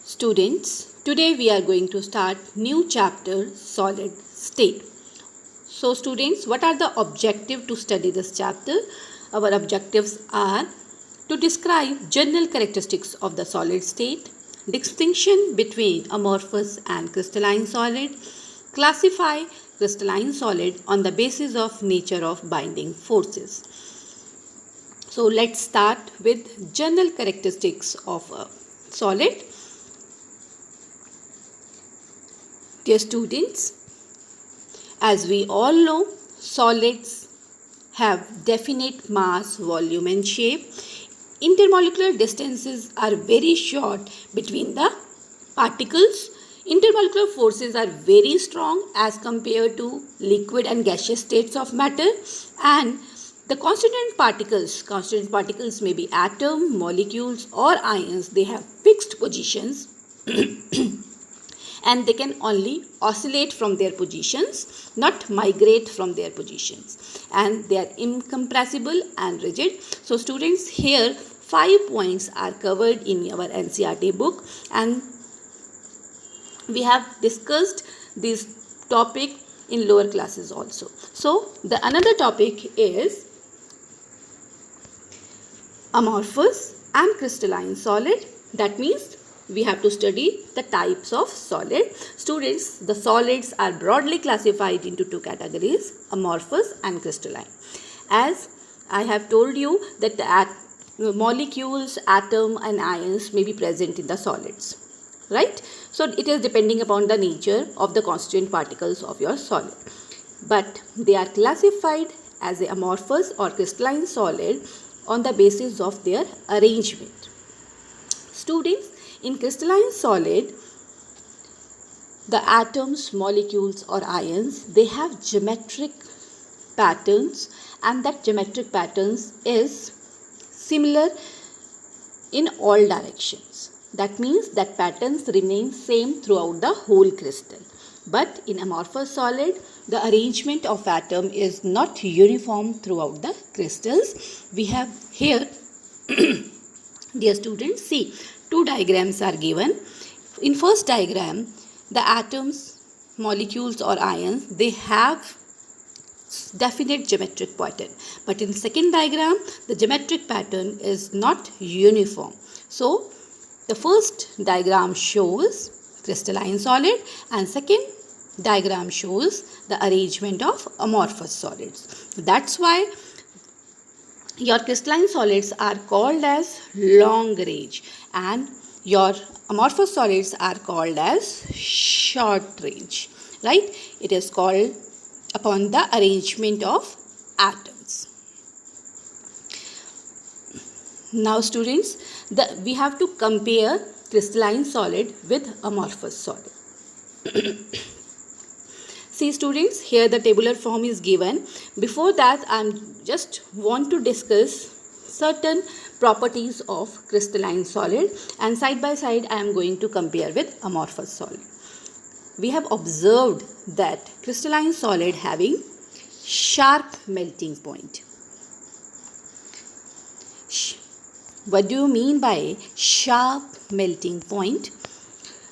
Students, today we are going to start new chapter solid state. So students, what are the objectives to study this chapter? Our objectives are to describe general characteristics of the solid state, distinction between amorphous and crystalline solid, classify crystalline solid on the basis of nature of binding forces. So let's start with general characteristics of a solid. Dear students, as we all know, solids have definite mass, volume and shape. Intermolecular distances are very short between the particles. Intermolecular forces are very strong as compared to liquid and gaseous states of matter, and the constituent particles may be atom, molecules or ions. They have fixed positions and they can only oscillate from their positions, not migrate from their positions, and they are incompressible and rigid. So students, here 5 points are covered in our NCERT book, and we have discussed this topic in lower classes also. So the another topic is amorphous and crystalline solid. That means we have to study the types of solid. Students, the solids are broadly classified into two categories, amorphous and crystalline. As I have told you that the molecules, atom and ions may be present in the solids, right? So it is depending upon the nature of the constituent particles of your solid. But they are classified as a amorphous or crystalline solid on the basis of their arrangement. Students, in crystalline solid, the atoms, molecules or ions, they have geometric patterns, and that geometric patterns is similar in all directions. That means that patterns remain same throughout the whole crystal. But in amorphous solid, the arrangement of atom is not uniform throughout the crystals. We have here, dear students, see, two diagrams are given. In first diagram, the atoms, molecules or ions, they have definite geometric pattern. But in second diagram, the geometric pattern is not uniform. So the first diagram shows crystalline solid and second diagram shows the arrangement of amorphous solids. That's why your crystalline solids are called as long range and your amorphous solids are called as short range, right? It is called upon the arrangement of atoms. Now students, we have to compare crystalline solid with amorphous solid. See students, here the tabular form is given. Before that, I just want to discuss certain properties of crystalline solid, and side by side I am going to compare with amorphous solid. We have observed that crystalline solid having sharp melting point. What do you mean by sharp melting point?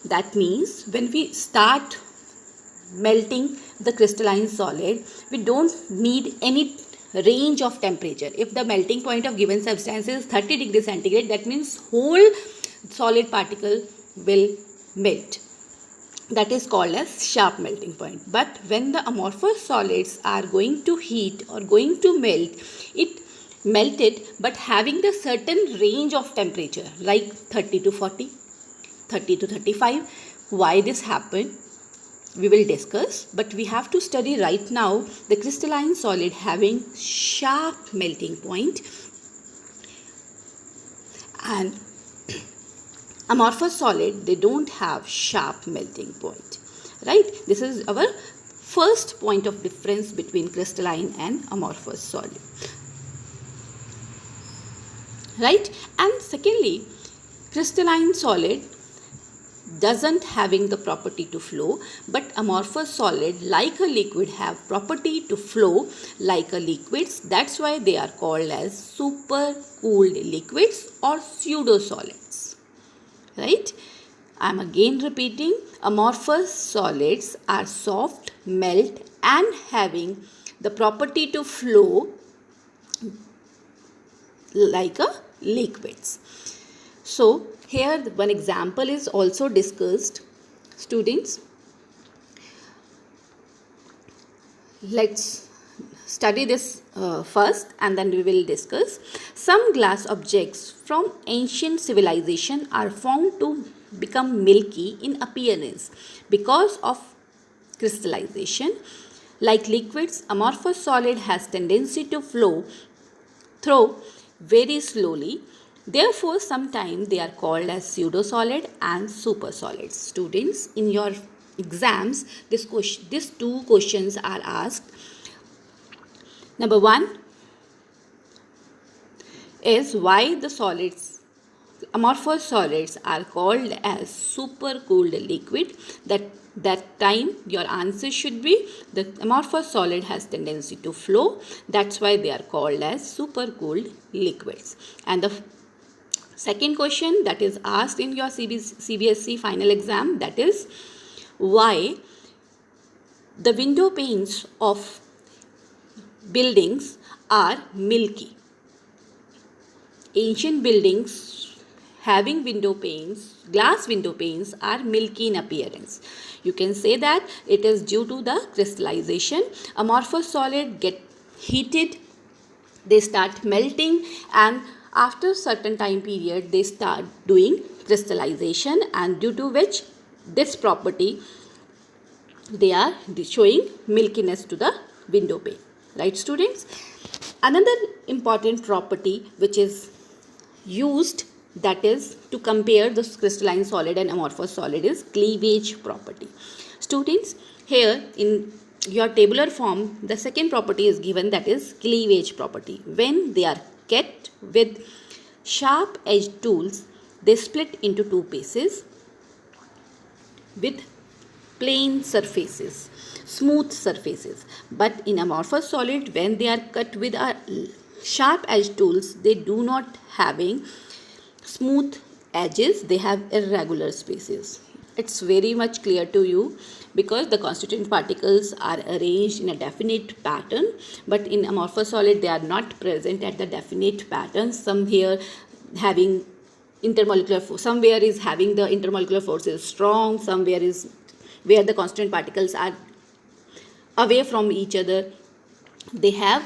That means when we start melting the crystalline solid, we don't need any range of temperature. If the melting point of given substance is 30 degrees centigrade, that means whole solid particle will melt. That is called as sharp melting point. But when the amorphous solids are going to heat or going to melt, it melted but having the certain range of temperature like 30 to 40, 30 to 35. Why this happened, we will discuss, but we have to study right now the crystalline solid having sharp melting point and amorphous solid, they don't have sharp melting point, right? This is our first point of difference between crystalline and amorphous solid, right? And secondly, crystalline solid doesn't having the property to flow, but amorphous solid like a liquid have property to flow like a liquids. That's why they are called as super cooled liquids or pseudo solids, right? I am again repeating, amorphous solids are soft, melt and having the property to flow like a liquids. So here one example is also discussed. Students, let's study this first and then we will discuss. Some glass objects from ancient civilization are found to become milky in appearance because of crystallization. Like liquids, amorphous solid has tendency to flow through very slowly. Therefore, sometimes they are called as pseudo-solid and super-solids. Students, in your exams, these two questions are asked. Number 1 is why the amorphous solids are called as super-cooled liquid. That time your answer should be the amorphous solid has tendency to flow. That's why they are called as supercooled liquids. And the second question that is asked in your CBSE final exam, that is why the window panes of buildings are milky. Ancient buildings having window panes, glass window panes are milky in appearance. You can say that it is due to the crystallization. Amorphous solid get heated, they start melting, and after certain time period they start doing crystallization, and due to which this property they are showing milkiness to the window pane. Right, students? Another important property which is used, that is to compare the crystalline solid and amorphous solid, is cleavage property. Students, here in your tabular form the second property is given, that is cleavage property. When they are cut with sharp edged tools, they split into two pieces with plain surfaces, smooth surfaces. But in amorphous solid, when they are cut with a sharp edged tools, they do not having smooth edges, they have irregular spaces. It's very much clear to you because the constituent particles are arranged in a definite pattern, but in amorphous solid they are not present at the definite pattern. Some here having intermolecular force, somewhere is having the intermolecular force is strong, somewhere is where the constituent particles are away from each other, they have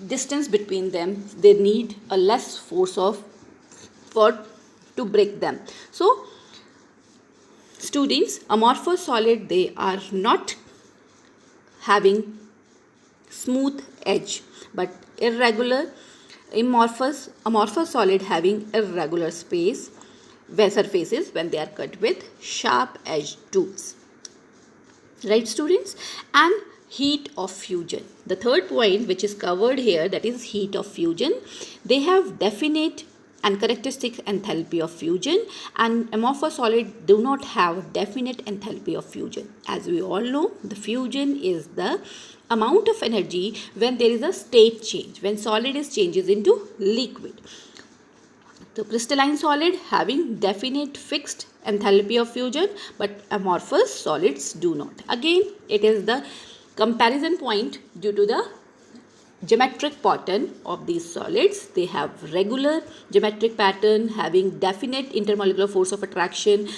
distance between them, they need a less force to break them. So students, amorphous solid, they are not having smooth edge but irregular. Amorphous solid having irregular surfaces when they are cut with sharp edged tools. Right, students? And heat of fusion, the third point which is covered here, that is heat of fusion. They have definite and characteristic enthalpy of fusion, and amorphous solid do not have definite enthalpy of fusion. As we all know, the fusion is the amount of energy when there is a state change, when solid changes into liquid. The crystalline solid having definite fixed enthalpy of fusion, but amorphous solids do not. Again, it is the comparison point due to the geometric pattern of these solids. They have regular geometric pattern having definite intermolecular force of attraction,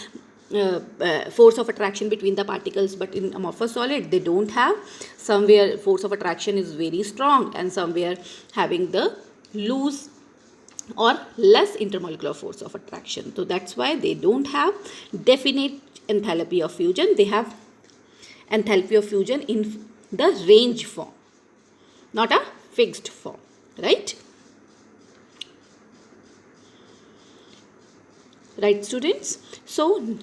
between the particles, but in amorphous solid they don't have. Somewhere force of attraction is very strong and somewhere having the loose or less intermolecular force of attraction. So that's why they don't have definite enthalpy of fusion. They have enthalpy of fusion in the range form, not a fixed form. Right? Right, students? So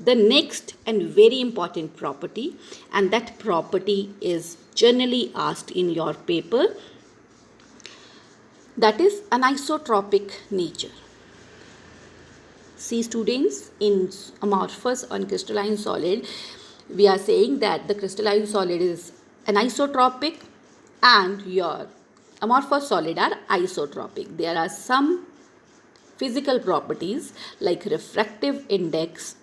the next and very important property, and that property is generally asked in your paper, that is anisotropic nature. See students, in amorphous and crystalline solid, we are saying that the crystalline solid is anisotropic and your amorphous solid are isotropic. There are some physical properties like refractive index,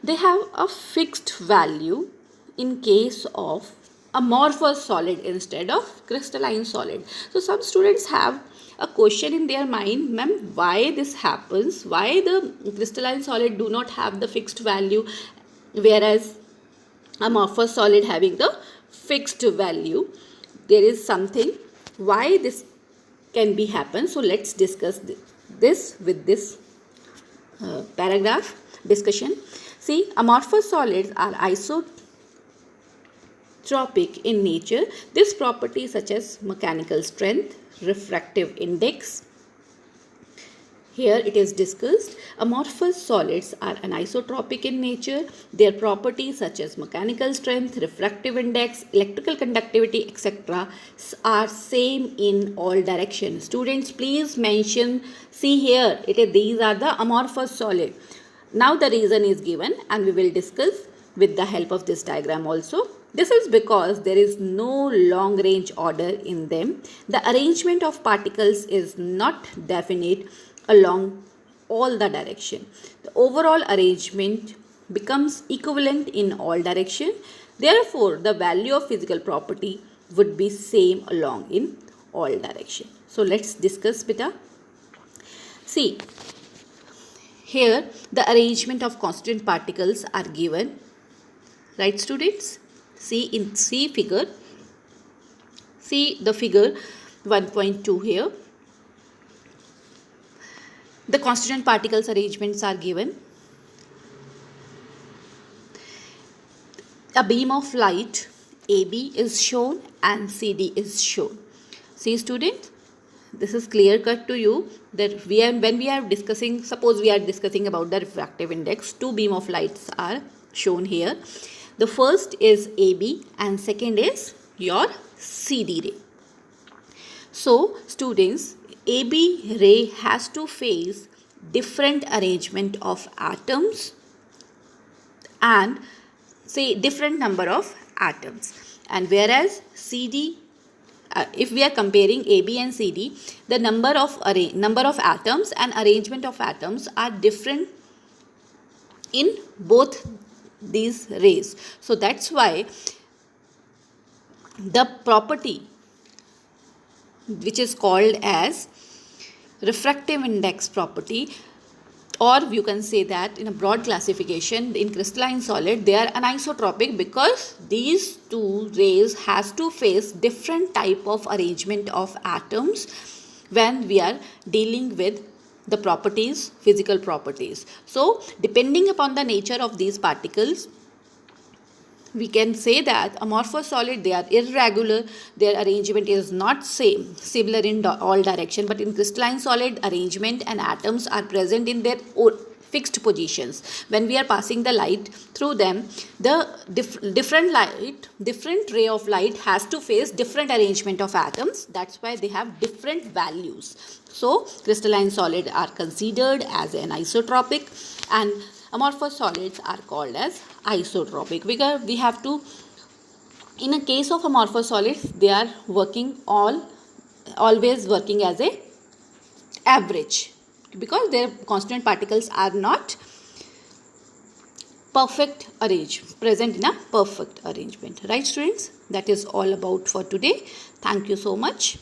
they have a fixed value in case of amorphous solid instead of crystalline solid. So some students have a question in their mind, ma'am, why this happens, why the crystalline solid do not have the fixed value whereas amorphous solid having the fixed value. There is something why this can be happen. So let's discuss this with this paragraph discussion. See, amorphous solids are isotropic in nature. This property such as mechanical strength, refractive index, here it is discussed. Amorphous solids are anisotropic in nature. Their properties such as mechanical strength, refractive index, electrical conductivity, etc. are same in all directions. Students, please mention, see here, these are the amorphous solid. Now the reason is given and we will discuss with the help of this diagram also. This is because there is no long range order in them. The arrangement of particles is not definite along all the direction. The overall arrangement becomes equivalent in all direction. Therefore, the value of physical property would be same along in all direction. So let's discuss beta. See, here the arrangement of constant particles are given, right students? See in figure. See the figure 1.2 here. The constituent particles arrangements are given. A beam of light AB is shown and CD is shown. See students, this is clear cut to you that when we are discussing, suppose we are discussing about the refractive index, two beam of lights are shown here. The first is AB and second is your CD ray. So students, AB ray has to face different arrangement of atoms and say different number of atoms, and whereas CD, if we are comparing AB and CD, the number of atoms and arrangement of atoms are different in both these rays. So that's why the property which is called as refractive index property, or you can say that in a broad classification in crystalline solid they are anisotropic because these two rays has to face different type of arrangement of atoms when we are dealing with the properties, physical properties. So depending upon the nature of these particles, we can say that amorphous solid, they are irregular, their arrangement is not similar in all direction, but in crystalline solid arrangement and atoms are present in their fixed positions. When we are passing the light through them, the different ray of light has to face different arrangement of atoms. That's why they have different values. So crystalline solid are considered as anisotropic and amorphous solids are called as isotropic. Because we have to, in a case of amorphous solids, they are working always working as a average because their constant particles are not present in a perfect arrangement. Right students? That is all about for today. Thank you so much.